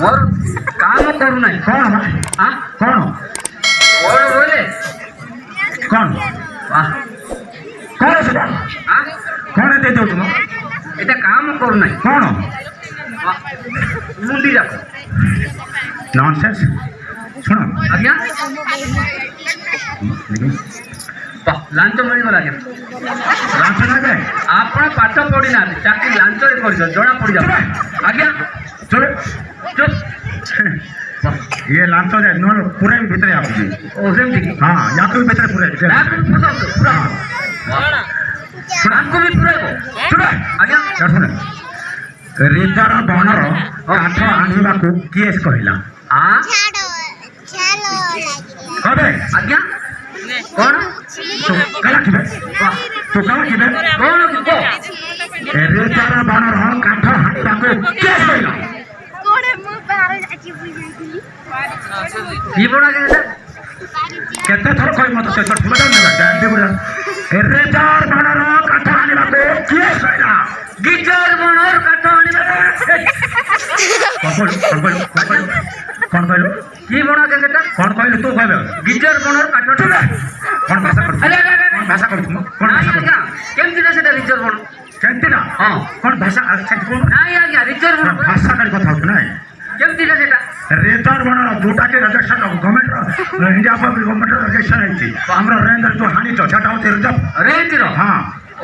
मोर काम करू नहीं कौन हाँ कौन और बोले कौन वाह कौन है सेटा हाँ कौन है दे दो तुम এটা काम करू नहीं कौन मुंडी जाको नॉनसेंस सुनो आज्ञा लांच मिल गला आज्ञा लांच ना दे आपण पाठ पढ़ी ना चाकरी लांच रे कर जना पड़ जा आज्ञा चलो चुप ये लांच दे नो पूरा भी भीतर आप जी ओ सेमती हां या तो भीतर पूरा पूरा आपको भी पूरा सुनो आज्ञा सुनो रेजार बनर काठ आनिबा को केस कहला हां अबे आज्ञा कौन तो कला किबे तो कला किबे कौन को रेजार बनर काठ आनिबा को केस कहला की बड़ा के केते थर कोई मत से तो मजा ना डांडे बुला रेजार बनर काठ आनिबा को केस कहला गिटार बनर काठ आनिबा कौन कहलो की बड़ा के सेटा कौन कहलो तू कहबे गिटार बनर काठ कौन भाषा कर अरे कौन भाषा कर तुम कौन नहीं भाषा आज्ञा केमती ना सेटा रिचर बन केंती ना हां कौन भाषा अच्छा कौन नहीं आज्ञा रिचर बन भाषा कर কথা হতো না केमती ना सेटा रेजार बनर जोटा के register government India public government register आइछि हमरा रेंजर जो हानि तो छटा होते रिजर्व रेंज रो हां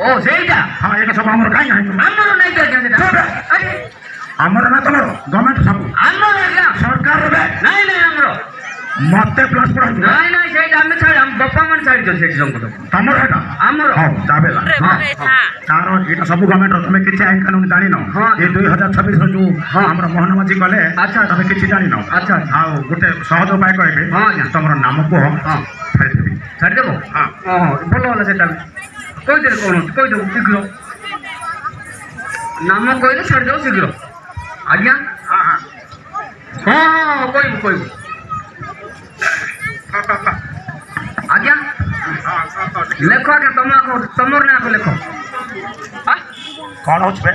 ओ सेटा हां एक सब हमर काई है हमरो नहीं तो आज्ञा सेटा अरे हमर ना तमरो गवर्नमेंट सब हमरो आज्ञा सरकार रे नहीं नहीं हमरो मते प्लस पड़ा नहीं नहीं सेटा हम छाड़ हम बप्पा मन छाड़ जो सेट जंग तो तमर हेटा हमरो हां जाबेला हां तारो एटा सब गवर्नमेंट तुम किछि आइन कानून जानि न हाँ। ये 2026 रो जो हाँ। हमरा मोहन माझी कले अच्छा। तमे किछि जानि न अच्छा। आ गोटे सहज उपाय कहबे हाँ, आज्ञा। तमरो नाम को हां छाड़ी देबी छाड़ देबो हां हां बोलो वाला सेटा कोई दे कोन कोई दो शीघ्र नाम कहले छाड़ दो शीघ्र आज्ञा हां हां हां कोई आज्ञा लेखो आज्ञा तमर ना को लेखो हाँ कौन होछ बे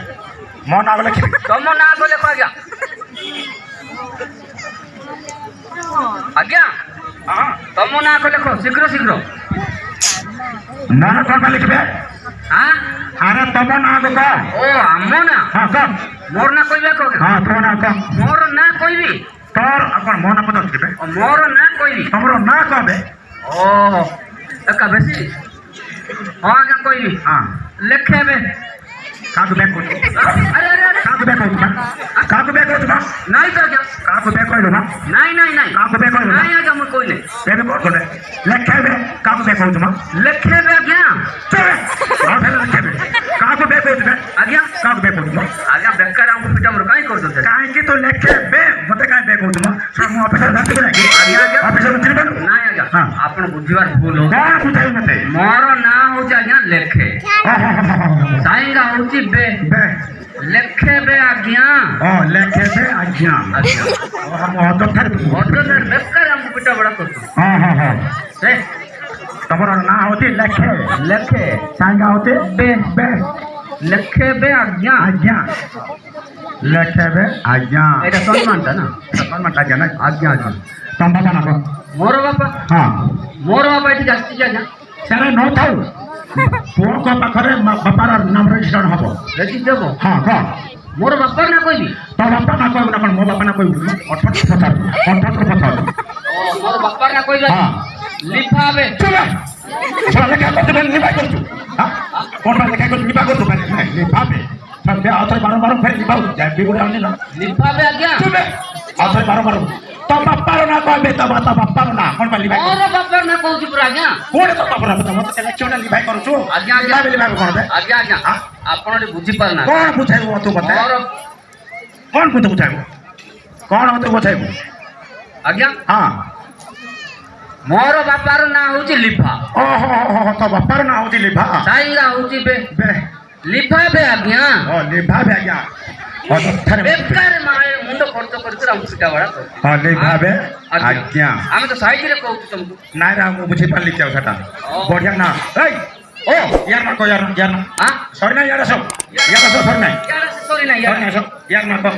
मो ना लिखि तम ना को लेखो आज्ञा आज्ञा हां तम ना को लेखो शीघ्र शीघ्र मन कोन लिखबे हाँ अरे तब ना को ओ आमो ना हां कम मोर ना कोई लेखो हां तो ना कम मोर ना कोई भी तोर अपन मन पद लिखबे मोर ना कोई भी तमरो ना कहबे ओ एका बेसी हाँ आज्ञा कोई भी हां लेखे बे काक बे को अरे अरे अरे काक बे को काक बे को नहीं तो आज्ञा काक बे को ना नहीं नहीं नहीं काक बे को नहीं आज्ञा मैं कोई नहीं बेबे को दे लेखे बे काक बे को लेखे बे आज्ञा चले हां फेर लेखे बे काक बे को आज्ञा काक बे को आज्ञा बेकार हमको पिटा मोर काई कर दो काहे कि तो लेखे बे मते काहे बे को सब मो ऑफिसर बात करे आज्ञा आज्ञा ऑफिसर में चिन्ह नहीं आज्ञा हाँ। आपण बुझिवार भूल हो कौन बुझाई मते मोर ना हो आज्ञा लेखे साइंगा होची बे बे लेखे बे आज्ञा हां लेखे बे आज्ञा आज्ञा हम तो थारे और तो सर बेकार हमको पिटा बड़ा कर दो हां हां हां से तमरो ना होती लेखे लेखे सांगा होते बे बे लेखे बे आज्ञा आज्ञा लेखे बे आज्ञा এটা সম্মানটা না कौन मत आज्ञा ना आज्ञा आज्ञा तम बाबा ना को मोर बापा हां एठी जास्ती आज्ञा सारे न थाउ पुओ को पाखरे बापार नाम रजिस्टर हबो रेजी देबो हां हां मोर बापा ना कहबी तो बापा ना कहबो ना मो बापा ना कहबो 18 पचार ओ मोर बापा ना कहबी हां लिखाबे चला चला लेके आते बन निभा कर तू हां कौन बात लेके कर निभा कर तू निभाबे सब बे आतर बार फेर निभाउ जाय बिगुड़ आने ना लिखाबे आज्ञा चुबे आतर बार तो बापार ना कहबे तो बापार ना कौन बाली भाई मोर बापा ना कहूची पुरा आज्ञा कोन तो बापार तो मत इलेक्शन निभाई करू आज्ञा आज्ञा निभाई कोन बे आज्ञा आज्ञा आपण बुझी पारना कौन बुझाइबो तू बता मोर कौन को बुझाइबो कौन तो बुझाइबो आज्ञा हां मोर बापार ना होची लिफा ओहो तो बापार ना होती लिभा साइंगा होची बे बे लिफा बे आज्ञा ओ लिभा बे आज्ञा ओ तो थारे बेकार मारे मुंडो खर्च करके हम पिटा बड़ा कर हां लिभा बे आज्ञा आमे तो साइड रे कहू तुमको नाइ रा मु बुझी पाली क्या सेटा बढ़िया ना ए ओ यार ना को यार ना हां सॉरी ना यार सब सॉरी ना यार सॉरी ना यार यार ना को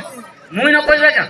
मुई न कहबे का